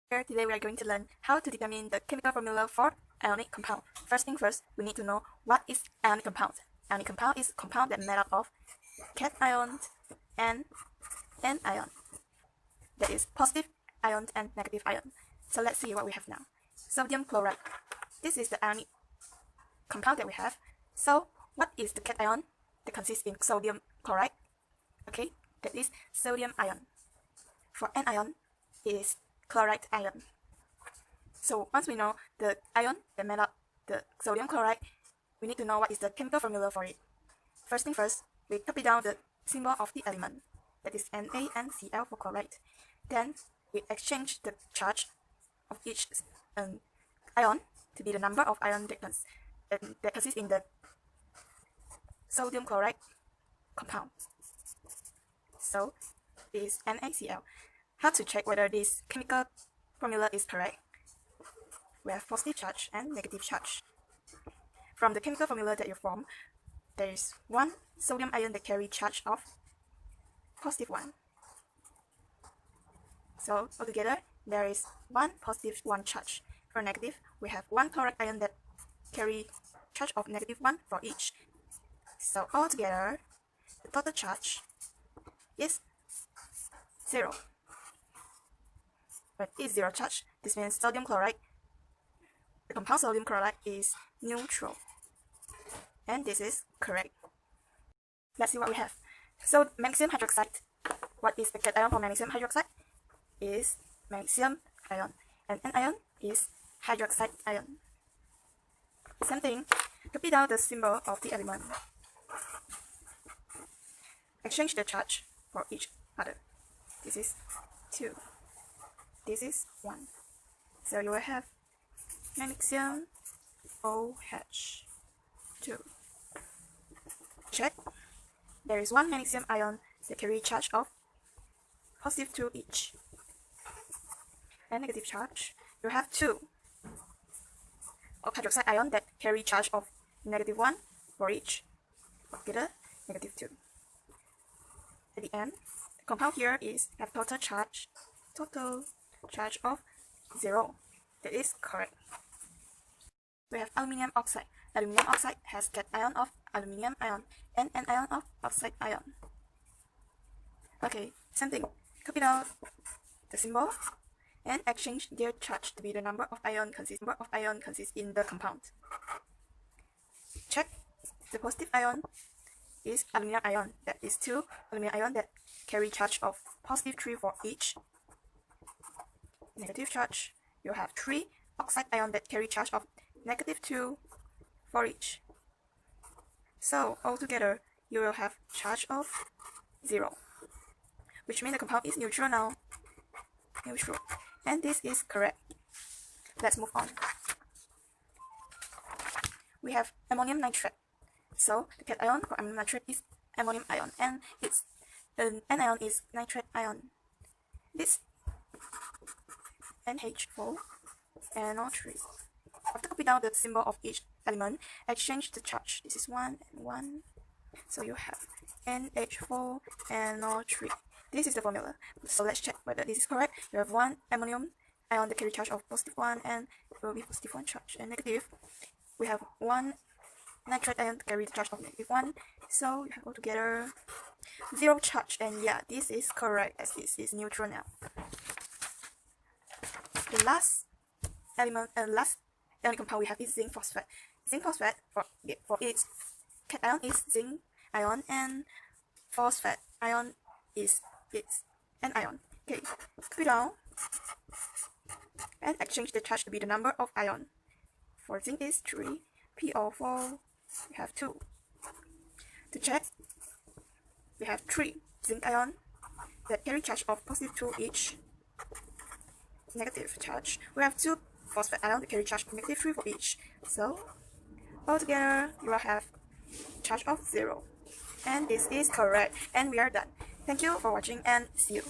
Today we are going to learn how to determine the chemical formula for ionic compound. First thing first, we need to know what is ionic compound. Ionic compound is a compound that made up of cation and anion. That is positive ion and negative ion. So let's see what we have now. Sodium chloride. This is the ionic compound that we have. So what is the cation that consists in sodium chloride? Okay, that is sodium ion. For anion, it is chloride ion. So once we know the ion that made up the sodium chloride, we need to know what is the chemical formula for it. First thing first, we copy down the symbol of the element, that is NaCl for chloride. Then we exchange the charge of each ion to be the number of ions that consists in the sodium chloride compound. So it is NaCl. How to check whether this chemical formula is correct? We have positive charge and negative charge. From the chemical formula that you form, there is one sodium ion that carries charge of positive 1. So altogether, there is one positive 1 charge. For negative, we have one chloride ion that carries charge of negative 1 for each. So altogether, the total charge is 0. When it is 0 charge, this means sodium chloride, the compound sodium chloride is neutral. And this is correct. Let's see what we have. So magnesium hydroxide. What is the cation for magnesium hydroxide? Is magnesium ion. And anion is hydroxide ion. Same thing, copy down the symbol of the element. Exchange the charge for each other. This is 2. This is 1. So you will have magnesium OH 2. Check. There is one magnesium ion that carries charge of positive 2 each. And negative charge, you have 2 of hydroxide ion that carry charge of negative 1 for each. Together, negative 2. At the end, the compound here have total charge of 0. That is correct. We have aluminium oxide. Aluminium oxide has cation of aluminium ion and an ion of oxide ion. Okay, same thing. Copy down the symbol and exchange their charge to be the number of ion consists in the compound. Check. The positive ion is aluminium ion. That is 2 aluminium ion that carry charge of positive 3 for each. Negative charge, you have 3 oxide ion that carry charge of negative 2 for each. So altogether, you will have charge of 0, which means the compound is neutral now. Neutral. And this is correct. Let's move on. We have ammonium nitrate. So the cation for ammonium nitrate is ammonium ion, and its anion is nitrate ion. This NH4 NO3. After copy down the symbol of each element, exchange the charge. This is 1 and 1. So you have NH4 NO3. This is the formula. So let's check whether this is correct. You have one ammonium ion that carry charge of positive 1, and it will be positive 1 charge. And negative, we have one nitrate ion to carry the charge of negative 1. So you have altogether 0 charge. And yeah, this is correct as this is neutral now. The last element last ionic compound we have is zinc phosphate. Zinc phosphate for its cation is zinc ion, and phosphate ion is its anion. Okay, copy down and exchange the charge to be the number of ion. For zinc is 3, PO4 we have 2. To check, we have 3 zinc ion that carry charge of positive 2 each. Negative charge, we have 2 phosphate ion that carry charge of negative 3 for each. So altogether, you will have charge of 0. And this is correct. And we are done. Thank you for watching and see you.